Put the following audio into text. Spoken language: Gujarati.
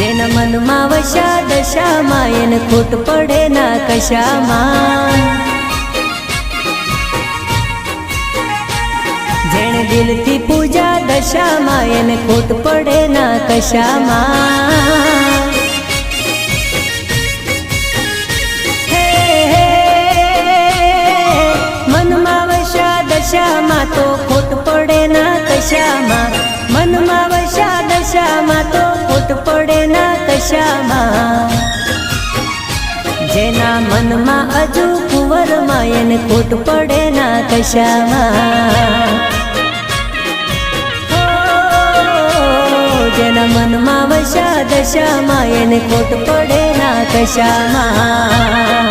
જેના મનમાં વશા દશામાં એને ખોટ પડે ના કશામાં, જેણે દિલથી પૂજા દશામાં એને ખોટ પડે ના કશામાં. મનમાં વશા દશામાં તો ખોટ પડે ના કશામાં, મનમાં વશા દશામાં તો ખોટ પડે ના કશામાં. જેના મનમાં હજુ કુંવરમાં એને ખોટ પડે ના કશામાં. જેના મનમાં વશા દશામાં એને ખોટ પડે ના કશામાં.